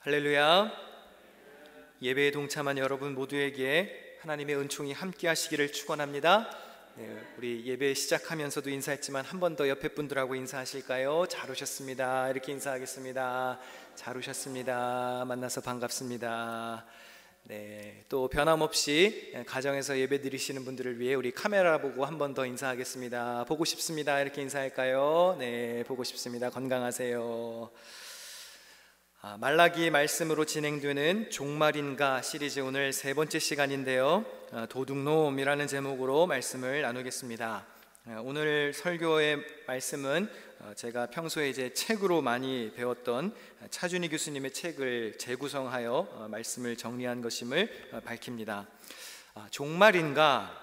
할렐루야. 예배에 동참한 여러분 모두에게 하나님의 은총이 함께 하시기를 축원합니다. 우리 예배 시작하면서도 인사했지만 한 번 더 옆에 분들하고 인사하실까요? 잘 오셨습니다. 이렇게 인사하겠습니다. 잘 오셨습니다. 만나서 반갑습니다. 또 변함없이 가정에서 예배 드리시는 분들을 위해 우리 카메라 보고 한 번 더 인사하겠습니다. 보고 싶습니다. 이렇게 인사할까요? 네, 보고 싶습니다. 건강하세요. 말라기 말씀으로 진행되는 종말인가 시리즈 오늘 세 번째 시간인데요, 도둑놈이라는 제목으로 말씀을 나누겠습니다. 오늘 설교의 말씀은 제가 평소에 이제 책으로 많이 배웠던 차준희 교수님의 책을 재구성하여 말씀을 정리한 것임을 밝힙니다. 종말인가,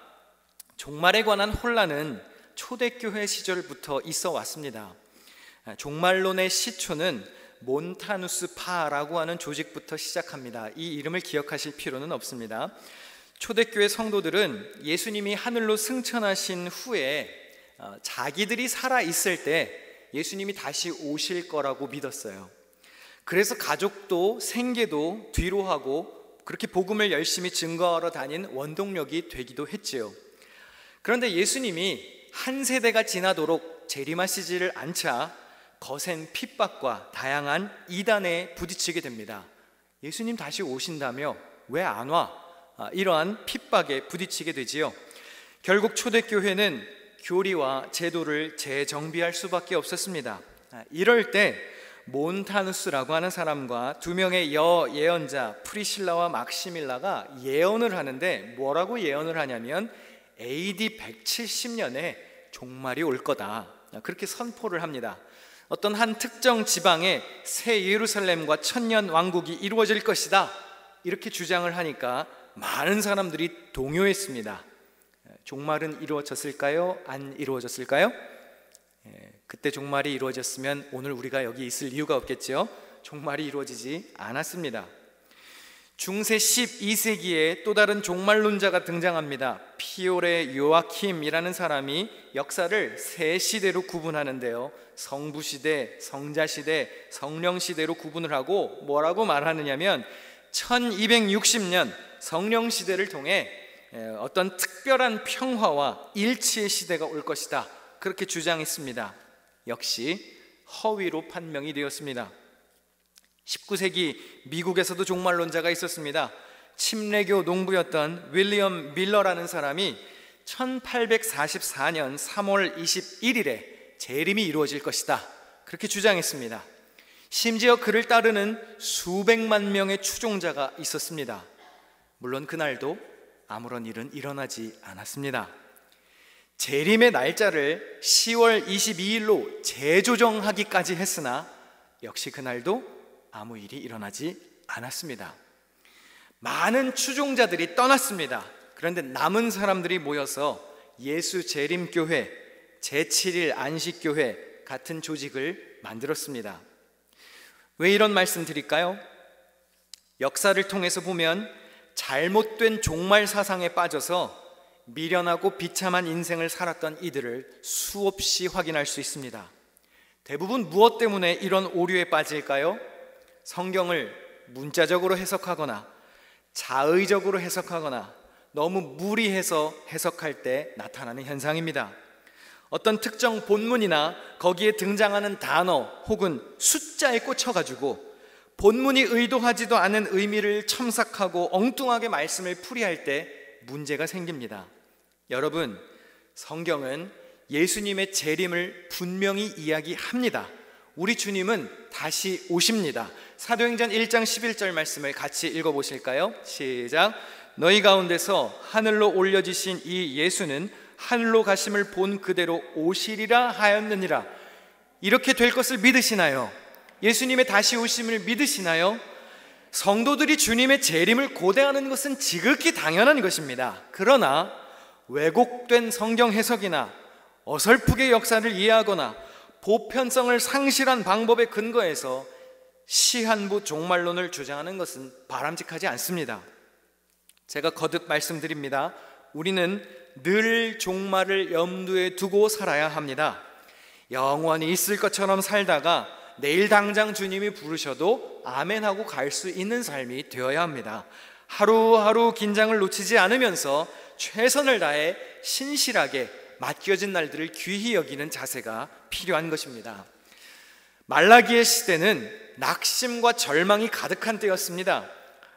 종말에 관한 혼란은 초대교회 시절부터 있어 왔습니다. 종말론의 시초는 몬타누스파라고 하는 조직부터 시작합니다. 이 이름을 기억하실 필요는 없습니다. 초대교회 성도들은 예수님이 하늘로 승천하신 후에 자기들이 살아있을 때 예수님이 다시 오실 거라고 믿었어요. 그래서 가족도 생계도 뒤로 하고 그렇게 복음을 열심히 증거하러 다닌 원동력이 되기도 했지요. 그런데 예수님이 한 세대가 지나도록 재림하시지를 않자 거센 핍박과 다양한 이단에 부딪히게 됩니다. 예수님 다시 오신다며 왜 안 와? 이러한 핍박에 부딪히게 되지요. 결국 초대교회는 교리와 제도를 재정비할 수밖에 없었습니다. 이럴 때 몬타누스라고 하는 사람과 두 명의 예언자 프리실라와 막시밀라가 예언을 하는데, 뭐라고 예언을 하냐면 AD 170년에 종말이 올 거다, 그렇게 선포를 합니다. 어떤 한 특정 지방에 새 예루살렘과 천년 왕국이 이루어질 것이다, 이렇게 주장을 하니까 많은 사람들이 동요했습니다. 종말은 이루어졌을까요? 안 이루어졌을까요? 그때 종말이 이루어졌으면 오늘 우리가 여기 있을 이유가 없겠죠. 종말이 이루어지지 않았습니다. 중세 12세기에 또 다른 종말론자가 등장합니다. 피오레 요아킴이라는 사람이 역사를 세 시대로 구분하는데요, 성부시대, 성자시대, 성령시대로 구분을 하고 뭐라고 말하느냐면 1260년 성령시대를 통해 어떤 특별한 평화와 일치의 시대가 올 것이다, 그렇게 주장했습니다. 역시 허위로 판명이 되었습니다. 19세기 미국에서도 종말론자가 있었습니다. 침례교 농부였던 윌리엄 밀러라는 사람이 1844년 3월 21일에 재림이 이루어질 것이다, 그렇게 주장했습니다. 심지어 그를 따르는 수백만 명의 추종자가 있었습니다. 물론 그날도 아무런 일은 일어나지 않았습니다. 재림의 날짜를 10월 22일로 재조정하기까지 했으나 역시 그날도 아무 일이 일어나지 않았습니다. 많은 추종자들이 떠났습니다. 그런데 남은 사람들이 모여서 예수 재림교회, 제7일 안식교회 같은 조직을 만들었습니다. 왜 이런 말씀 드릴까요? 역사를 통해서 보면 잘못된 종말 사상에 빠져서 미련하고 비참한 인생을 살았던 이들을 수없이 확인할 수 있습니다. 대부분 무엇 때문에 이런 오류에 빠질까요? 성경을 문자적으로 해석하거나 자의적으로 해석하거나 너무 무리해서 해석할 때 나타나는 현상입니다. 어떤 특정 본문이나 거기에 등장하는 단어 혹은 숫자에 꽂혀가지고 본문이 의도하지도 않은 의미를 첨삭하고 엉뚱하게 말씀을 풀이할 때 문제가 생깁니다. 여러분, 성경은 예수님의 재림을 분명히 이야기합니다. 우리 주님은 다시 오십니다. 사도행전 1장 11절 말씀을 같이 읽어보실까요? 시작. 너희 가운데서 하늘로 올려지신 이 예수는 하늘로 가심을 본 그대로 오시리라 하였느니라. 이렇게 될 것을 믿으시나요? 예수님의 다시 오심을 믿으시나요? 성도들이 주님의 재림을 고대하는 것은 지극히 당연한 것입니다. 그러나 왜곡된 성경 해석이나 어설프게 역사를 이해하거나 보편성을 상실한 방법에 근거해서 시한부 종말론을 주장하는 것은 바람직하지 않습니다. 제가 거듭 말씀드립니다. 우리는 늘 종말을 염두에 두고 살아야 합니다. 영원히 있을 것처럼 살다가 내일 당장 주님이 부르셔도 아멘하고 갈 수 있는 삶이 되어야 합니다. 하루하루 긴장을 놓치지 않으면서 최선을 다해 신실하게 맡겨진 날들을 귀히 여기는 자세가 필요한 것입니다. 말라기의 시대는 낙심과 절망이 가득한 때였습니다.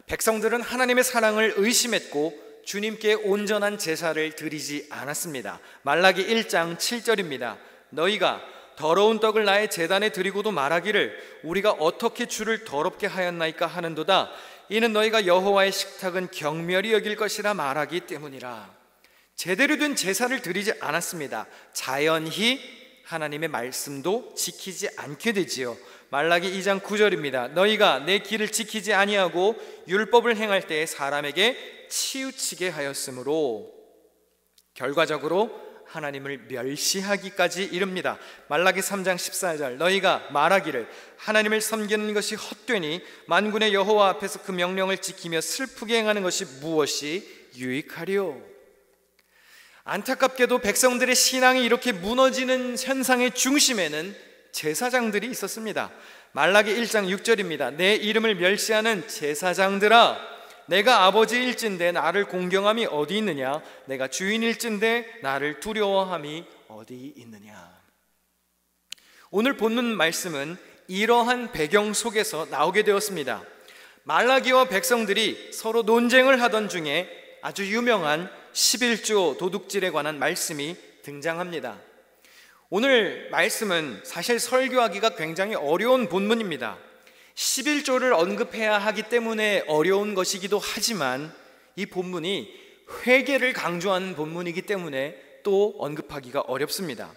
백성들은 하나님의 사랑을 의심했고 주님께 온전한 제사를 드리지 않았습니다. 말라기 1장 7절입니다. 너희가 더러운 떡을 나의 제단에 드리고도 말하기를 우리가 어떻게 주를 더럽게 하였나이까 하는도다. 이는 너희가 여호와의 식탁은 경멸히 여길 것이라 말하기 때문이라. 제대로 된 제사를 드리지 않았습니다. 자연히 하나님의 말씀도 지키지 않게 되지요. 말라기 2장 9절입니다. 너희가 내 길을 지키지 아니하고 율법을 행할 때에 사람에게 치우치게 하였으므로 결과적으로 하나님을 멸시하기까지 이릅니다. 말라기 3장 14절 너희가 말하기를 하나님을 섬기는 것이 헛되니 만군의 여호와 앞에서 그 명령을 지키며 슬프게 행하는 것이 무엇이 유익하리요. 안타깝게도 백성들의 신앙이 이렇게 무너지는 현상의 중심에는 제사장들이 있었습니다. 말라기 1장 6절입니다. 내 이름을 멸시하는 제사장들아, 내가 아버지일진데 나를 공경함이 어디 있느냐? 내가 주인일진데 나를 두려워함이 어디 있느냐? 오늘 본문 말씀은 이러한 배경 속에서 나오게 되었습니다. 말라기와 백성들이 서로 논쟁을 하던 중에 아주 유명한 11조 도둑질에 관한 말씀이 등장합니다. 오늘 말씀은 사실 설교하기가 굉장히 어려운 본문입니다. 11조를 언급해야 하기 때문에 어려운 것이기도 하지만 이 본문이 회개를 강조하는 본문이기 때문에 또 언급하기가 어렵습니다.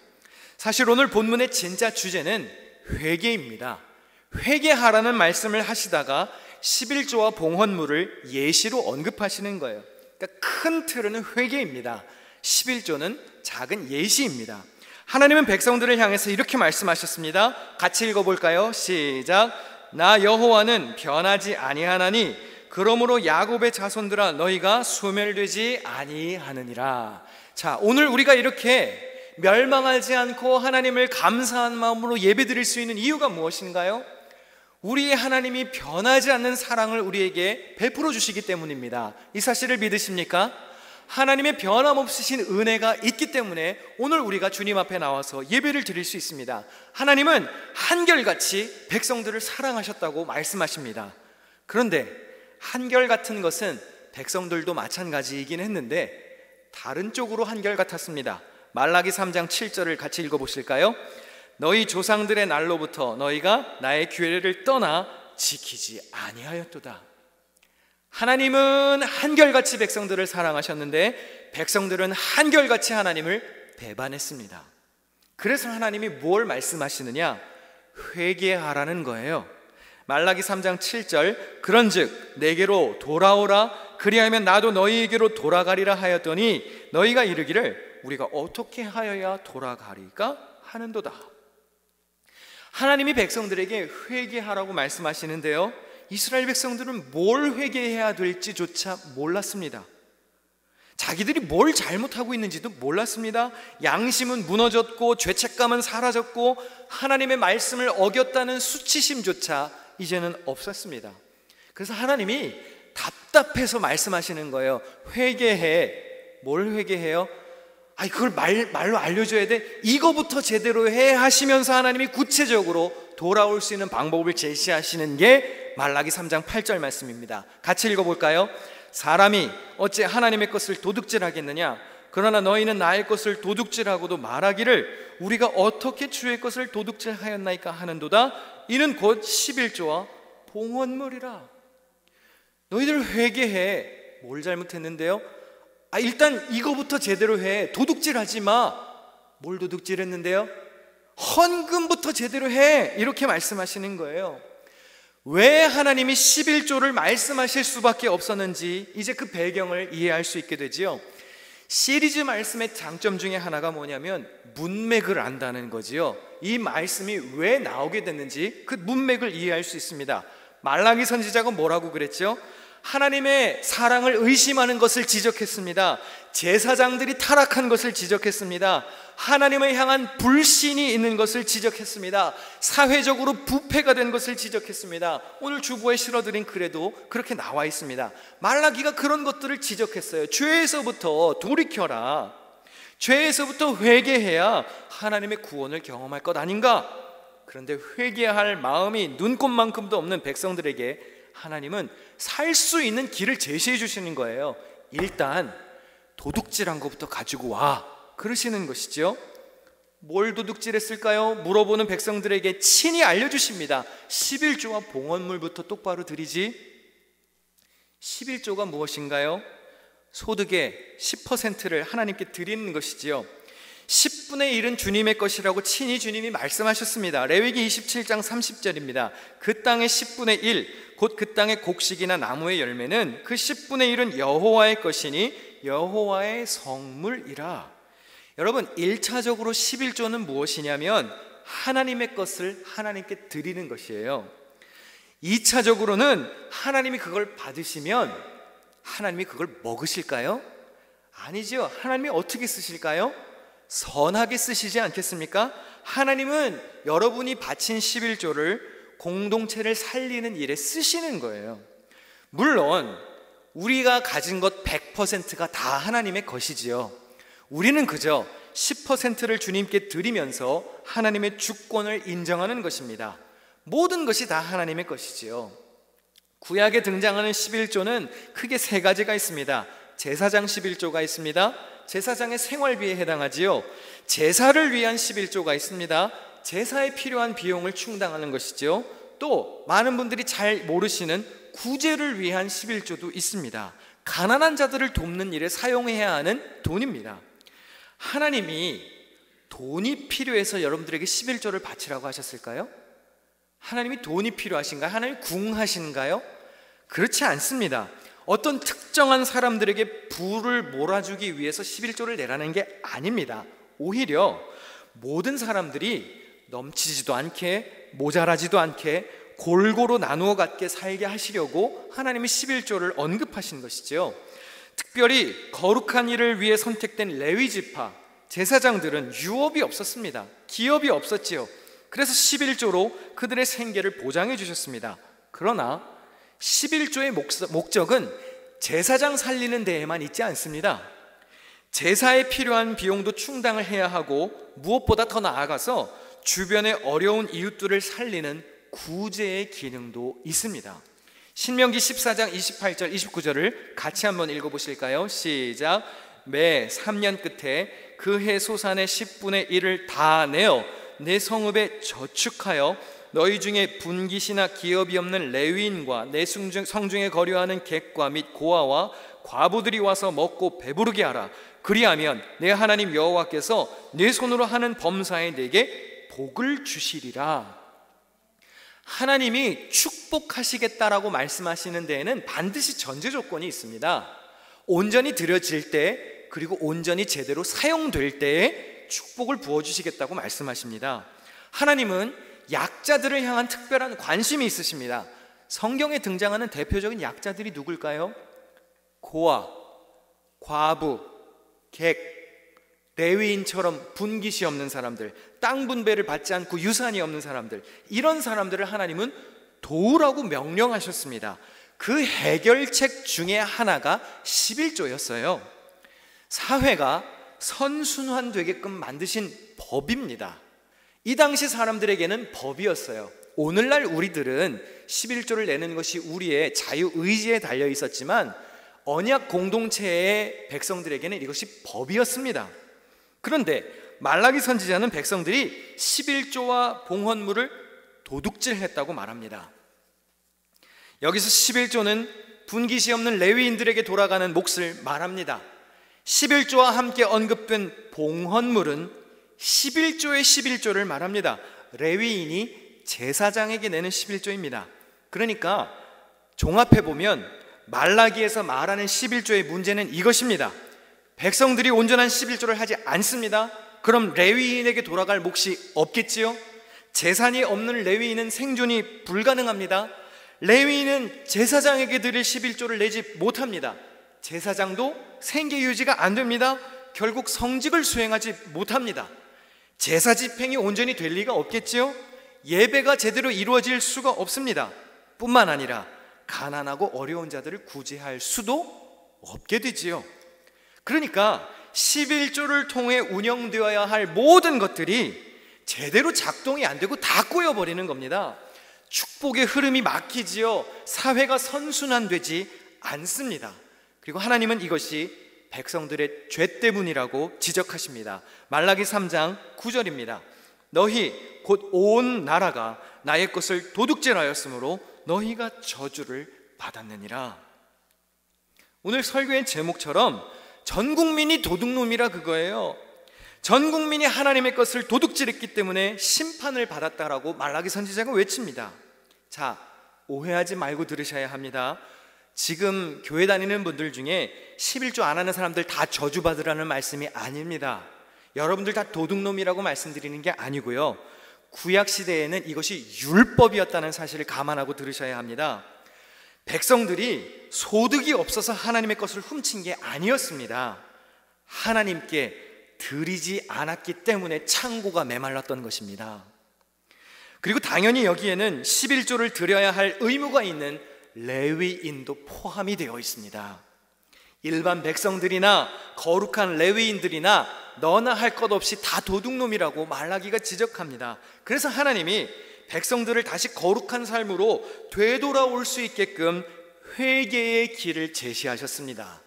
사실 오늘 본문의 진짜 주제는 회개입니다. 회개하라는 말씀을 하시다가 11조와 봉헌물을 예시로 언급하시는 거예요. 그러니까 큰 틀은 회개입니다. 11조는 작은 예시입니다. 하나님은 백성들을 향해서 이렇게 말씀하셨습니다. 같이 읽어볼까요? 시작. 나 여호와는 변하지 아니하나니 그러므로 야곱의 자손들아 너희가 소멸되지 아니하느니라. 자, 오늘 우리가 이렇게 멸망하지 않고 하나님을 감사한 마음으로 예배드릴 수 있는 이유가 무엇인가요? 우리의 하나님이 변하지 않는 사랑을 우리에게 베풀어 주시기 때문입니다. 이 사실을 믿으십니까? 하나님의 변함없으신 은혜가 있기 때문에 오늘 우리가 주님 앞에 나와서 예배를 드릴 수 있습니다. 하나님은 한결같이 백성들을 사랑하셨다고 말씀하십니다. 그런데 한결같은 것은 백성들도 마찬가지이긴 했는데 다른 쪽으로 한결같았습니다. 말라기 3장 7절을 같이 읽어보실까요? 너희 조상들의 날로부터 너희가 나의 규례를 떠나 지키지 아니하였도다. 하나님은 한결같이 백성들을 사랑하셨는데 백성들은 한결같이 하나님을 배반했습니다. 그래서 하나님이 뭘 말씀하시느냐? 회개하라는 거예요. 말라기 3장 7절 그런즉 내게로 돌아오라 그리하면 나도 너희에게로 돌아가리라 하였더니 너희가 이르기를 우리가 어떻게 하여야 돌아가리까 하는도다. 하나님이 백성들에게 회개하라고 말씀하시는데요, 이스라엘 백성들은 뭘 회개해야 될지조차 몰랐습니다. 자기들이 뭘 잘못하고 있는지도 몰랐습니다. 양심은 무너졌고 죄책감은 사라졌고 하나님의 말씀을 어겼다는 수치심조차 이제는 없었습니다. 그래서 하나님이 답답해서 말씀하시는 거예요. 회개해. 뭘 회개해요? 그걸 말로 알려줘야 돼? 이거부터 제대로 해 하시면서 하나님이 구체적으로 돌아올 수 있는 방법을 제시하시는 게 말라기 3장 8절 말씀입니다. 같이 읽어볼까요? 사람이 어찌 하나님의 것을 도둑질하겠느냐? 그러나 너희는 나의 것을 도둑질하고도 말하기를 우리가 어떻게 주의 것을 도둑질하였나이까 하는도다. 이는 곧 11조와 봉헌물이라. 너희들 회개해. 뭘 잘못했는데요? 일단 이거부터 제대로 해. 도둑질하지 마. 뭘 도둑질했는데요? 헌금부터 제대로 해. 이렇게 말씀하시는 거예요. 왜 하나님이 11조를 말씀하실 수밖에 없었는지 이제 그 배경을 이해할 수 있게 되지요. 시리즈 말씀의 장점 중에 하나가 뭐냐면 문맥을 안다는 거지요. 이 말씀이 왜 나오게 됐는지 그 문맥을 이해할 수 있습니다. 말라기 선지자가 뭐라고 그랬죠? 하나님의 사랑을 의심하는 것을 지적했습니다. 제사장들이 타락한 것을 지적했습니다. 하나님을 향한 불신이 있는 것을 지적했습니다. 사회적으로 부패가 된 것을 지적했습니다. 오늘 주보에 실어드린 글에도 그렇게 나와 있습니다. 말라기가 그런 것들을 지적했어요. 죄에서부터 돌이켜라. 죄에서부터 회개해야 하나님의 구원을 경험할 것 아닌가? 그런데 회개할 마음이 눈꼽만큼도 없는 백성들에게 하나님은 살 수 있는 길을 제시해 주시는 거예요. 일단 도둑질한 것부터 가지고 와, 그러시는 것이죠. 뭘 도둑질했을까요? 물어보는 백성들에게 친히 알려주십니다. 11조와 봉헌물부터 똑바로 드리지. 11조가 무엇인가요? 소득의 10%를 하나님께 드리는 것이지요. 10분의 1은 주님의 것이라고 친히 주님이 말씀하셨습니다. 레위기 27장 30절입니다. 그 땅의 10분의 1, 곧 그 땅의 곡식이나 나무의 열매는 그 10분의 1은 여호와의 것이니 여호와의 성물이라. 여러분, 1차적으로 11조는 무엇이냐면 하나님의 것을 하나님께 드리는 것이에요. 2차적으로는 하나님이 그걸 받으시면 하나님이 그걸 먹으실까요? 아니죠. 하나님이 어떻게 쓰실까요? 선하게 쓰시지 않겠습니까? 하나님은 여러분이 바친 11조를 공동체를 살리는 일에 쓰시는 거예요. 물론 우리가 가진 것 100%가 다 하나님의 것이지요. 우리는 그저 10%를 주님께 드리면서 하나님의 주권을 인정하는 것입니다. 모든 것이 다 하나님의 것이지요. 구약에 등장하는 11조는 크게 세 가지가 있습니다. 제사장 11조가 있습니다. 제사장의 생활비에 해당하지요. 제사를 위한 11조가 있습니다. 제사에 필요한 비용을 충당하는 것이죠. 또 많은 분들이 잘 모르시는 구제를 위한 11조도 있습니다. 가난한 자들을 돕는 일에 사용해야 하는 돈입니다. 하나님이 돈이 필요해서 여러분들에게 11조를 바치라고 하셨을까요? 하나님이 돈이 필요하신가요? 하나님이 궁하신가요? 그렇지 않습니다. 어떤 특정한 사람들에게 부를 몰아주기 위해서 11조를 내라는 게 아닙니다. 오히려 모든 사람들이 넘치지도 않게 모자라지도 않게 골고루 나누어 갖게 살게 하시려고 하나님이 11조를 언급하신 것이죠. 특별히 거룩한 일을 위해 선택된 레위 지파 제사장들은 유업이 없었습니다. 기업이 없었지요. 그래서 11조로 그들의 생계를 보장해 주셨습니다. 그러나 11조의 목적은 제사장 살리는 데에만 있지 않습니다. 제사에 필요한 비용도 충당을 해야 하고 무엇보다 더 나아가서 주변의 어려운 이웃들을 살리는 구제의 기능도 있습니다. 신명기 14장 28절 29절을 같이 한번 읽어보실까요? 시작. 매 3년 끝에 그 해 소산의 10분의 1을 다 내어 내 성읍에 저축하여 너희 중에 분깃이나 기업이 없는 레위인과 내 성중에 거류하는 객과 및 고아와 과부들이 와서 먹고 배부르게 하라. 그리하면 내 하나님 여호와께서 내 손으로 하는 범사에 내게 복을 주시리라. 하나님이 축복하시겠다라고 말씀하시는 데에는 반드시 전제 조건이 있습니다. 온전히 드려질 때, 그리고 온전히 제대로 사용될 때에 축복을 부어주시겠다고 말씀하십니다. 하나님은 약자들을 향한 특별한 관심이 있으십니다. 성경에 등장하는 대표적인 약자들이 누굴까요? 고아, 과부, 객, 레위인처럼 분깃이 없는 사람들, 땅 분배를 받지 않고 유산이 없는 사람들, 이런 사람들을 하나님은 도우라고 명령하셨습니다. 그 해결책 중에 하나가 11조였어요. 사회가 선순환되게끔 만드신 법입니다. 이 당시 사람들에게는 법이었어요. 오늘날 우리들은 11조를 내는 것이 우리의 자유의지에 달려 있었지만 언약 공동체의 백성들에게는 이것이 법이었습니다. 그런데 말라기 선지자는 백성들이 11조와 봉헌물을 도둑질했다고 말합니다. 여기서 11조는 분깃이 없는 레위인들에게 돌아가는 몫을 말합니다. 11조와 함께 언급된 봉헌물은 11조의 11조를 말합니다. 레위인이 제사장에게 내는 11조입니다. 그러니까 종합해보면 말라기에서 말하는 11조의 문제는 이것입니다. 백성들이 온전한 11조를 하지 않습니다. 그럼 레위인에게 돌아갈 몫이 없겠지요? 재산이 없는 레위인은 생존이 불가능합니다. 레위인은 제사장에게 드릴 11조를 내지 못합니다. 제사장도 생계 유지가 안 됩니다. 결국 성직을 수행하지 못합니다. 제사 집행이 온전히 될 리가 없겠지요. 예배가 제대로 이루어질 수가 없습니다. 뿐만 아니라 가난하고 어려운 자들을 구제할 수도 없게 되지요. 그러니까 11조를 통해 운영되어야 할 모든 것들이 제대로 작동이 안 되고 다 꼬여버리는 겁니다. 축복의 흐름이 막히지요. 사회가 선순환되지 않습니다. 그리고 하나님은 이것이 백성들의 죄 때문이라고 지적하십니다. 말라기 3장 9절입니다. 너희 곧 온 나라가 나의 것을 도둑질하였으므로 너희가 저주를 받았느니라. 오늘 설교의 제목처럼 전 국민이 도둑놈이라 그거예요. 전 국민이 하나님의 것을 도둑질했기 때문에 심판을 받았다라고 말라기 선지자가 외칩니다. 자, 오해하지 말고 들으셔야 합니다. 지금 교회 다니는 분들 중에 11조 안 하는 사람들 다 저주받으라는 말씀이 아닙니다. 여러분들 다 도둑놈이라고 말씀드리는 게 아니고요, 구약시대에는 이것이 율법이었다는 사실을 감안하고 들으셔야 합니다. 백성들이 소득이 없어서 하나님의 것을 훔친 게 아니었습니다. 하나님께 드리지 않았기 때문에 창고가 메말랐던 것입니다. 그리고 당연히 여기에는 11조를 드려야 할 의무가 있는 레위인도 포함이 되어 있습니다. 일반 백성들이나 거룩한 레위인들이나 너나 할 것 없이 다 도둑놈이라고 말라기가 지적합니다. 그래서 하나님이 백성들을 다시 거룩한 삶으로 되돌아올 수 있게끔 회개의 길을 제시하셨습니다.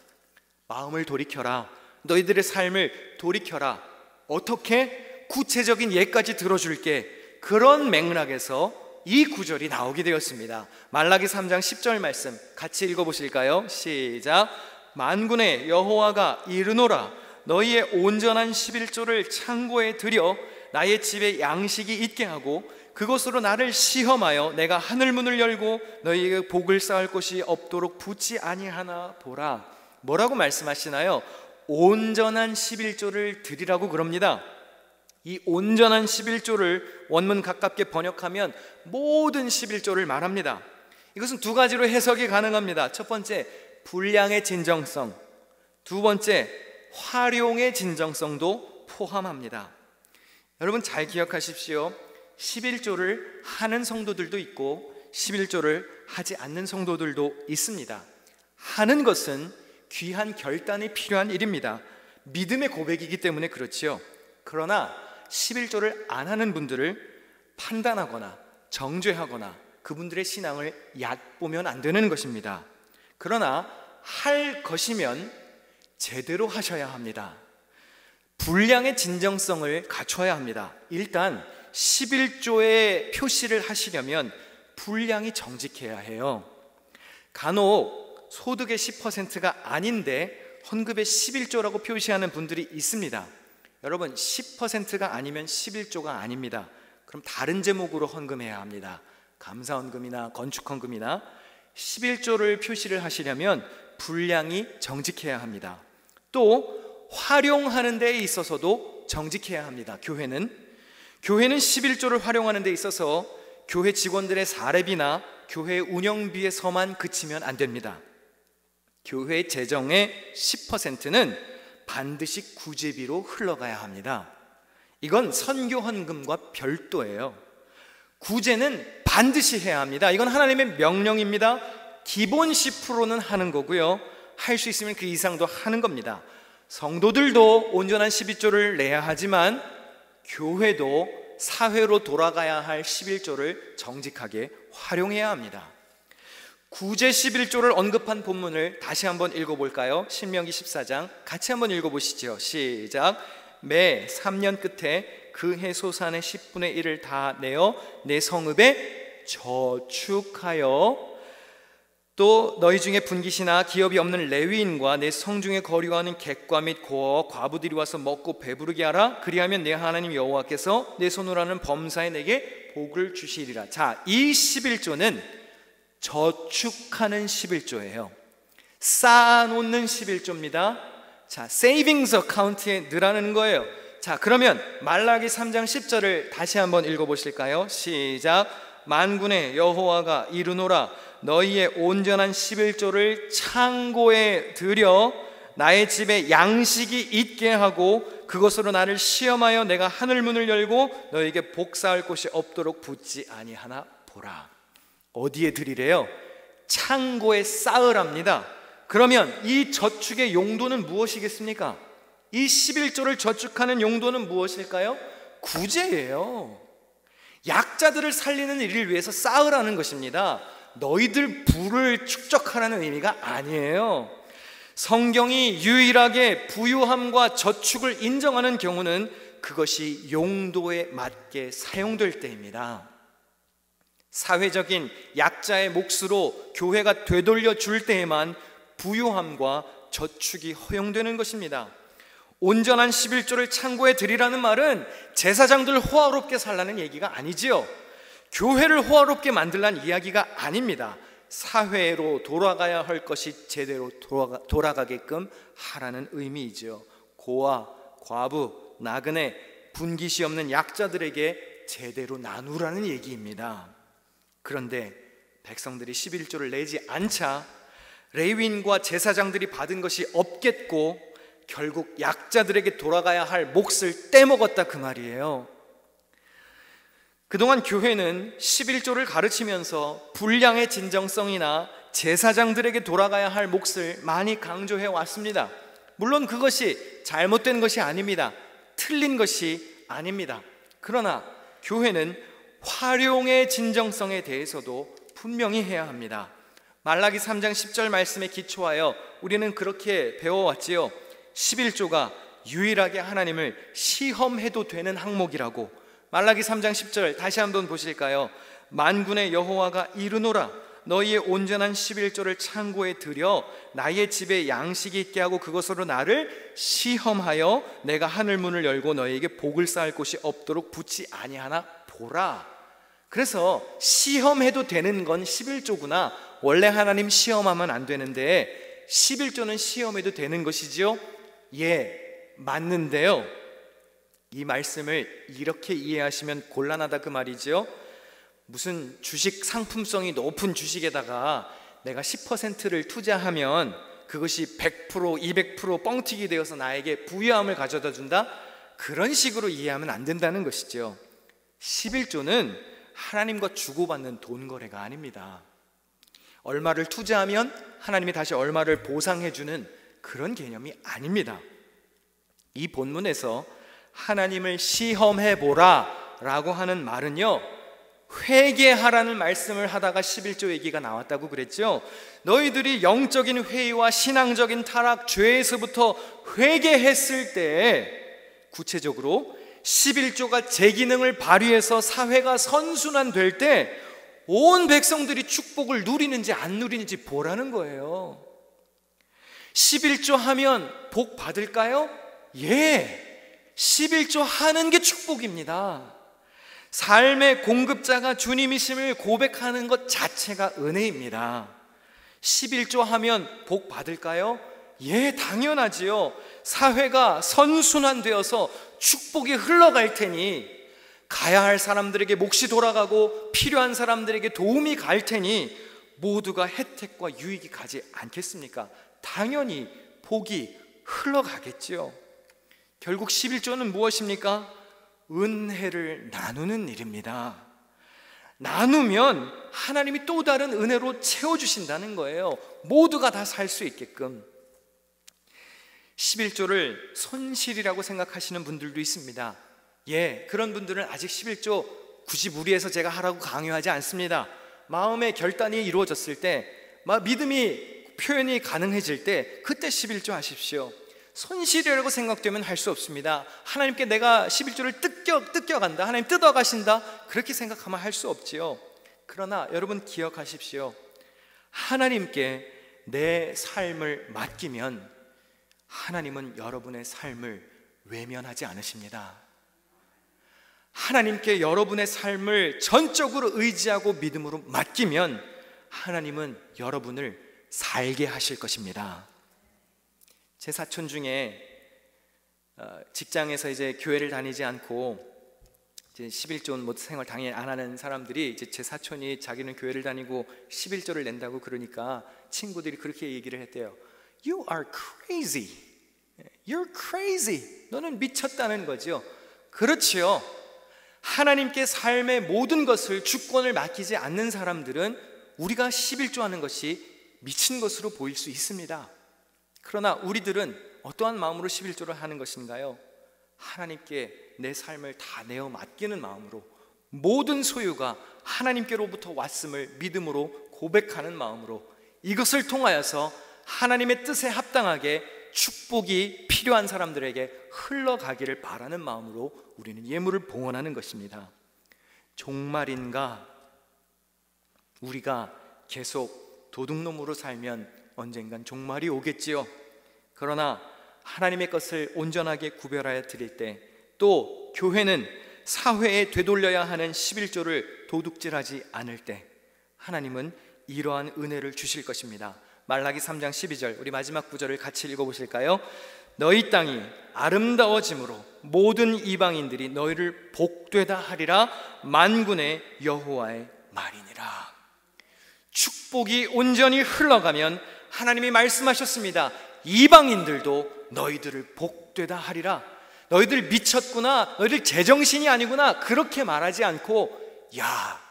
마음을 돌이켜라. 너희들의 삶을 돌이켜라. 어떻게? 구체적인 예까지 들어줄게. 그런 맥락에서 이 구절이 나오게 되었습니다. 말라기 3장 10절 말씀 같이 읽어보실까요? 시작. 만군의 여호와가 이르노라. 너희의 온전한 11조를 창고에 들여 나의 집에 양식이 있게 하고 그것으로 나를 시험하여 내가 하늘문을 열고 너희에게 복을 쌓을 곳이 없도록 붙지 아니하나 보라. 뭐라고 말씀하시나요? 온전한 11조를 드리라고 그럽니다. 이 온전한 11조를 원문 가깝게 번역하면 모든 11조를 말합니다. 이것은 두 가지로 해석이 가능합니다. 첫 번째, 분량의 진정성. 두 번째, 활용의 진정성도 포함합니다. 여러분 잘 기억하십시오. 11조를 하는 성도들도 있고 11조를 하지 않는 성도들도 있습니다. 하는 것은 귀한 결단이 필요한 일입니다. 믿음의 고백이기 때문에 그렇지요. 그러나 11조를 안 하는 분들을 판단하거나 정죄하거나 그분들의 신앙을 얕보면 안 되는 것입니다. 그러나 할 것이면 제대로 하셔야 합니다. 분량의 진정성을 갖춰야 합니다. 일단 11조의 표시를 하시려면 분량이 정직해야 해요. 간혹 소득의 10%가 아닌데 헌금의 11조라고 표시하는 분들이 있습니다. 여러분 10%가 아니면 11조가 아닙니다. 그럼 다른 제목으로 헌금해야 합니다. 감사헌금이나 건축헌금이나 11조를 표시를 하시려면 분량이 정직해야 합니다. 또 활용하는 데 있어서도 정직해야 합니다. 교회는 11조를 활용하는 데 있어서 교회 직원들의 사례비나 교회 운영비에서만 그치면 안 됩니다. 교회 재정의 10%는 반드시 구제비로 흘러가야 합니다. 이건 선교 헌금과 별도예요. 구제는 반드시 해야 합니다. 이건 하나님의 명령입니다. 기본 10%는 하는 거고요, 할 수 있으면 그 이상도 하는 겁니다. 성도들도 온전한 12조를 내야 하지만 교회도 사회로 돌아가야 할 11조를 정직하게 활용해야 합니다. 구제 11조를 언급한 본문을 다시 한번 읽어볼까요? 신명기 14장 같이 한번 읽어보시죠. 시작. 매 3년 끝에 그 해 소산의 10분의 1을 다 내어 내 성읍에 저축하여 또 너희 중에 분깃이나 기업이 없는 레위인과 내 성중에 거류하는 객과 및 고아와 과부들이 와서 먹고 배부르게 하라. 그리하면 내 하나님 여호와께서 내 손으로 하는 범사에 내게 복을 주시리라. 자, 이 11조는 저축하는 11조예요. 쌓아놓는 11조입니다. 자, 세이빙스 어카운트에 넣으라는 거예요. 자, 그러면 말라기 3장 10절을 다시 한번 읽어보실까요? 시작. 만군의 여호와가 이르노라 너희의 온전한 11조를 창고에 들여 나의 집에 양식이 있게 하고 그것으로 나를 시험하여 내가 하늘 문을 열고 너희에게 복사할 곳이 없도록 붙지 아니하나 보라. 어디에 드리래요? 창고에 쌓으랍니다. 그러면 이 저축의 용도는 무엇이겠습니까? 이 11조를 저축하는 용도는 무엇일까요? 구제예요. 약자들을 살리는 일을 위해서 쌓으라는 것입니다. 너희들 부를 축적하라는 의미가 아니에요. 성경이 유일하게 부유함과 저축을 인정하는 경우는 그것이 용도에 맞게 사용될 때입니다. 사회적인 약자의 몫으로 교회가 되돌려 줄 때에만 부유함과 저축이 허용되는 것입니다. 온전한 11조를 창고에 드리라는 말은 제사장들 호화롭게 살라는 얘기가 아니지요. 교회를 호화롭게 만들라는 이야기가 아닙니다. 사회로 돌아가야 할 것이 제대로 돌아가게끔 하라는 의미이죠. 고아, 과부, 나그네, 분깃이 없는 약자들에게 제대로 나누라는 얘기입니다. 그런데 백성들이 11조를 내지 않자 레위인과 제사장들이 받은 것이 없겠고 결국 약자들에게 돌아가야 할 몫을 떼먹었다 그 말이에요. 그동안 교회는 11조를 가르치면서 분량의 진정성이나 제사장들에게 돌아가야 할 몫을 많이 강조해 왔습니다. 물론 그것이 잘못된 것이 아닙니다. 틀린 것이 아닙니다. 그러나 교회는 활용의 진정성에 대해서도 분명히 해야 합니다. 말라기 3장 10절 말씀에 기초하여 우리는 그렇게 배워왔지요. 11조가 유일하게 하나님을 시험해도 되는 항목이라고. 말라기 3장 10절 다시 한번 보실까요? 만군의 여호와가 이르노라 너희의 온전한 11조를 창고에 들여 나의 집에 양식이 있게 하고 그것으로 나를 시험하여 내가 하늘 문을 열고 너희에게 복을 쌓을 곳이 없도록 붙지 아니하나 보라. 그래서 시험해도 되는 건 11조구나. 원래 하나님 시험하면 안 되는데 11조는 시험해도 되는 것이지요? 예, 맞는데요, 이 말씀을 이렇게 이해하시면 곤란하다 그 말이죠. 무슨 주식 상품성이 높은 주식에다가 내가 10%를 투자하면 그것이 100%, 200% 뻥튀기 되어서 나에게 부유함을 가져다 준다? 그런 식으로 이해하면 안 된다는 것이죠. 11조는 하나님과 주고받는 돈 거래가 아닙니다. 얼마를 투자하면 하나님이 다시 얼마를 보상해 주는 그런 개념이 아닙니다. 이 본문에서 하나님을 시험해보라 라고 하는 말은요, 회개하라는 말씀을 하다가 11조 얘기가 나왔다고 그랬죠. 너희들이 영적인 회의와 신앙적인 타락, 죄에서부터 회개했을 때 구체적으로 11조가 제 기능을 발휘해서 사회가 선순환될 때 온 백성들이 축복을 누리는지 안 누리는지 보라는 거예요. 11조 하면 복 받을까요? 예, 11조 하는 게 축복입니다. 삶의 공급자가 주님이심을 고백하는 것 자체가 은혜입니다. 11조 하면 복 받을까요? 예, 당연하지요. 사회가 선순환되어서 축복이 흘러갈 테니, 가야 할 사람들에게 몫이 돌아가고 필요한 사람들에게 도움이 갈 테니 모두가 혜택과 유익이 가지 않겠습니까? 당연히 복이 흘러가겠죠. 결국 11조는 무엇입니까? 은혜를 나누는 일입니다. 나누면 하나님이 또 다른 은혜로 채워주신다는 거예요. 모두가 다 살 수 있게끔. 11조를 손실이라고 생각하시는 분들도 있습니다. 예, 그런 분들은 아직 11조 굳이 무리해서 제가 하라고 강요하지 않습니다. 마음의 결단이 이루어졌을 때, 믿음이 표현이 가능해질 때 그때 11조 하십시오. 손실이라고 생각되면 할 수 없습니다. 하나님께 내가 11조를 뜯겨간다, 하나님 뜯어가신다, 그렇게 생각하면 할 수 없지요. 그러나 여러분 기억하십시오. 하나님께 내 삶을 맡기면 하나님은 여러분의 삶을 외면하지 않으십니다. 하나님께 여러분의 삶을 전적으로 의지하고 믿음으로 맡기면 하나님은 여러분을 살게 하실 것입니다. 제 사촌 중에 직장에서 이제 교회를 다니지 않고 이제 11조 뭐 생활 당연히 안 하는 사람들이 이제 제 사촌이 자기는 교회를 다니고 11조를 낸다고 그러니까 친구들이 그렇게 얘기를 했대요. You are crazy. You're crazy. 너는 미쳤다는 거죠. 그렇지요. 하나님께 삶의 모든 것을 주권을 맡기지 않는 사람들은 우리가 11조 하는 것이 미친 것으로 보일 수 있습니다. 그러나 우리들은 어떠한 마음으로 11조를 하는 것인가요? 하나님께 내 삶을 다 내어 맡기는 마음으로, 모든 소유가 하나님께로부터 왔음을 믿음으로 고백하는 마음으로, 이것을 통하여서 하나님의 뜻에 합당하게 축복이 필요한 사람들에게 흘러가기를 바라는 마음으로 우리는 예물을 봉헌하는 것입니다. 종말인가? 우리가 계속 도둑놈으로 살면 언젠간 종말이 오겠지요. 그러나 하나님의 것을 온전하게 구별하여 드릴 때, 또 교회는 사회에 되돌려야 하는 11조를 도둑질하지 않을 때 하나님은 이러한 은혜를 주실 것입니다. 말라기 3장 12절, 우리 마지막 구절을 같이 읽어보실까요? 너희 땅이 아름다워짐으로 모든 이방인들이 너희를 복되다 하리라. 만군의 여호와의 말이니라. 축복이 온전히 흘러가면 하나님이 말씀하셨습니다. 이방인들도 너희들을 복되다 하리라. 너희들 미쳤구나, 너희들 제정신이 아니구나, 그렇게 말하지 않고, 야,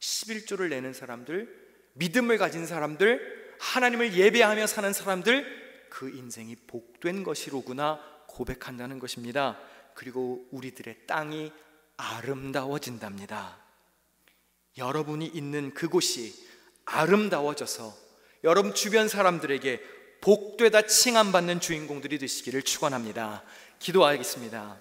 11조를 내는 사람들, 믿음을 가진 사람들, 하나님을 예배하며 사는 사람들, 그 인생이 복된 것이로구나 고백한다는 것입니다. 그리고 우리들의 땅이 아름다워진답니다. 여러분이 있는 그곳이 아름다워져서 여러분 주변 사람들에게 복되다 칭함받는 주인공들이 되시기를 축원합니다. 기도하겠습니다.